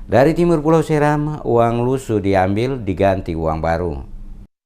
Dari timur Pulau Seram, uang lusuh diambil diganti uang baru.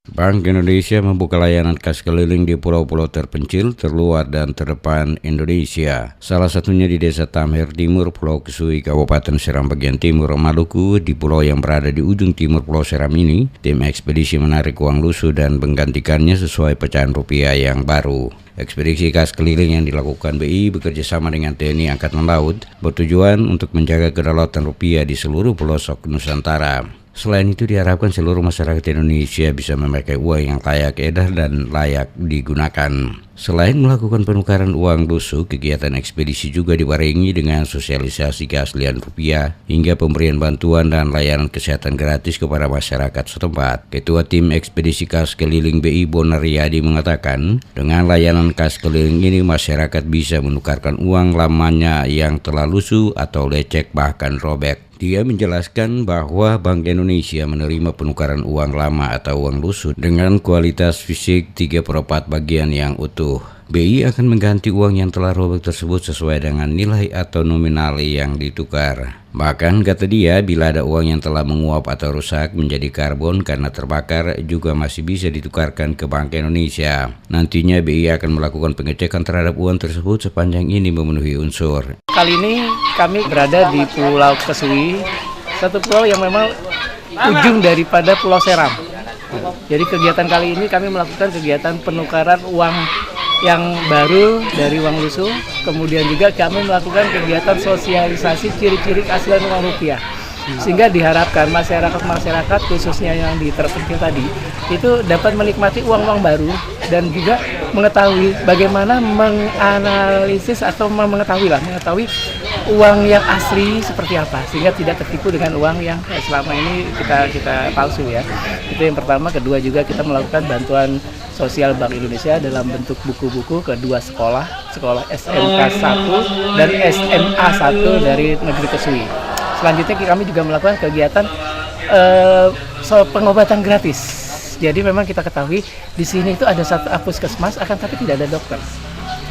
Bank Indonesia membuka layanan kas keliling di pulau-pulau terpencil, terluar, dan terdepan Indonesia. Salah satunya di Desa Tamher Timur, Pulau Kesui, Kabupaten Seram bagian timur Maluku. Di pulau yang berada di ujung timur Pulau Seram ini, tim ekspedisi menarik uang lusuh dan menggantikannya sesuai pecahan rupiah yang baru. Ekspedisi kas keliling yang dilakukan BI bekerjasama dengan TNI Angkatan Laut bertujuan untuk menjaga kedaulatan rupiah di seluruh pelosok Nusantara. Selain itu diharapkan seluruh masyarakat Indonesia bisa memakai uang yang layak edar dan layak digunakan. Selain melakukan penukaran uang lusuh, kegiatan ekspedisi juga dibarengi dengan sosialisasi keaslian rupiah hingga pemberian bantuan dan layanan kesehatan gratis kepada masyarakat setempat. Ketua Tim Ekspedisi Kas Keliling BI Bonariadi mengatakan, dengan layanan kas keliling ini masyarakat bisa menukarkan uang lamanya yang telah lusuh atau lecek bahkan robek. Dia menjelaskan bahwa Bank Indonesia menerima penukaran uang lama atau uang lusuh dengan kualitas fisik 3/4 bagian yang utuh. BI akan mengganti uang yang telah robek tersebut sesuai dengan nilai atau nominal yang ditukar. Bahkan kata dia, bila ada uang yang telah menguap atau rusak menjadi karbon karena terbakar juga masih bisa ditukarkan ke Bank Indonesia. Nantinya BI akan melakukan pengecekan terhadap uang tersebut sepanjang ini memenuhi unsur. Kali ini kami berada di Pulau Kesui, satu pulau yang memang ujung daripada Pulau Seram. Jadi kegiatan kali ini kami melakukan kegiatan penukaran uang yang baru dari uang lusuh, kemudian juga kami melakukan kegiatan sosialisasi ciri-ciri keaslian uang rupiah, sehingga diharapkan masyarakat khususnya yang di terpencil tadi itu dapat menikmati uang-uang baru dan juga mengetahui bagaimana menganalisis atau mengetahui uang yang asli seperti apa, sehingga tidak tertipu dengan uang yang selama ini kita palsu ya. Itu yang pertama. Kedua juga kita melakukan bantuan sosial Bank Indonesia dalam bentuk buku-buku ke dua sekolah SMK 1 dan SMA 1 dari Negeri Kesui. Selanjutnya kami juga melakukan kegiatan pengobatan gratis. Jadi memang kita ketahui di sini itu ada satu puskesmas, akan tapi tidak ada dokter.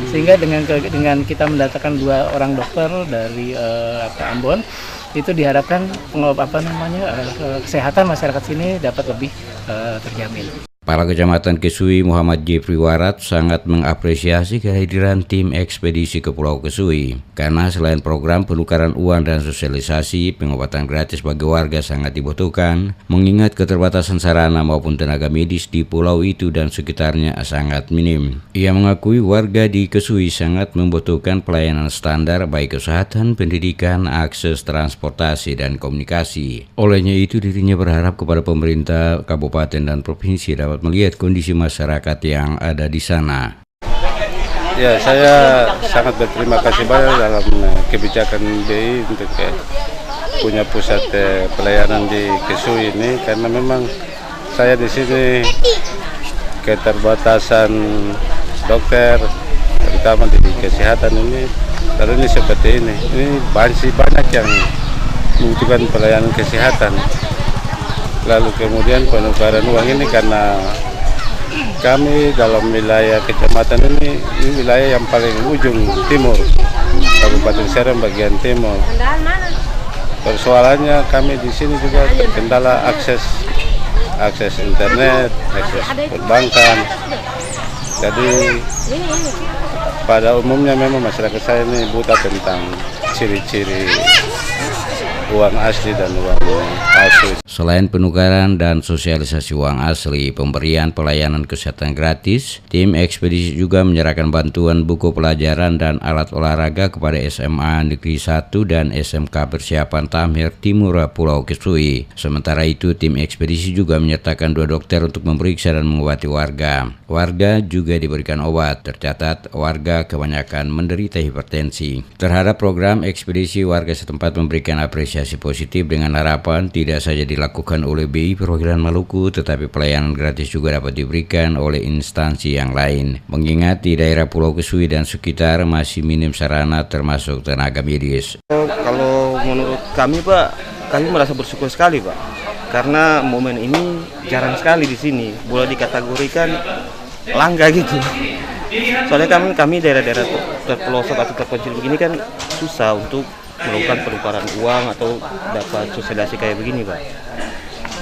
Sehingga dengan kita mendatangkan 2 orang dokter dari Ambon, itu diharapkan kesehatan masyarakat sini dapat lebih terjamin. Kepala Kecamatan Kesui Muhammad Jeffrey Warat sangat mengapresiasi kehadiran tim ekspedisi ke Pulau Kesui karena selain program penukaran uang dan sosialisasi, pengobatan gratis bagi warga sangat dibutuhkan mengingat keterbatasan sarana maupun tenaga medis di pulau itu dan sekitarnya sangat minim. Ia mengakui warga di Kesui sangat membutuhkan pelayanan standar baik kesehatan, pendidikan, akses transportasi dan komunikasi. Olehnya itu dirinya berharap kepada pemerintah kabupaten dan provinsi dapat melihat kondisi masyarakat yang ada di sana. Ya, saya sangat berterima kasih banyak dalam kebijakan BI untuk punya pusat pelayanan di Kesui ini, karena memang saya di sini keterbatasan dokter, terutama di kesehatan ini, lalu ini seperti ini masih banyak yang membutuhkan pelayanan kesehatan. Lalu kemudian penukaran uang ini karena kami dalam wilayah kecamatan ini wilayah yang paling ujung timur, Kabupaten Seram bagian timur. Persoalannya kami di sini juga terkendala akses internet, akses perbankan. Jadi pada umumnya memang masyarakat saya ini buta tentang ciri-ciri uang asli dan uang palsu. Selain penukaran dan sosialisasi uang asli, pemberian pelayanan kesehatan gratis, tim ekspedisi juga menyerahkan bantuan buku pelajaran dan alat olahraga kepada SMA Negeri 1 dan SMK Persiapan Tamher Timur Pulau Kesui. Sementara itu, tim ekspedisi juga menyertakan 2 dokter untuk memeriksa dan mengobati warga. Warga juga diberikan obat. Tercatat, warga kebanyakan menderita hipertensi. Terhadap program ekspedisi, warga setempat memberikan apresiasi positif dengan harapan tidak saja dilakukan oleh BI Perwakilan Maluku, tetapi pelayanan gratis juga dapat diberikan oleh instansi yang lain. Mengingat di daerah Pulau Kesui dan sekitar masih minim sarana termasuk tenaga medis. Kalau menurut kami Pak, kami merasa bersyukur sekali Pak, karena momen ini jarang sekali di sini, boleh dikategorikan langka gitu. Soalnya kami daerah-daerah terpelosok atau terpencil begini kan susah untuk melakukan penukaran uang atau dapat sosialisasi kayak begini, Pak.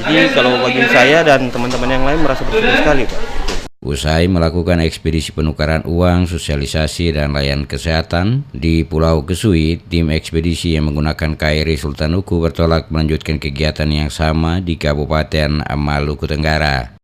Jadi kalau bagi saya dan teman-teman yang lain merasa bersyukur sekali, Pak. Usai melakukan ekspedisi penukaran uang, sosialisasi, dan layanan kesehatan di Pulau Kesui, tim ekspedisi yang menggunakan KRI Sultan Uku bertolak melanjutkan kegiatan yang sama di Kabupaten Maluku Tenggara.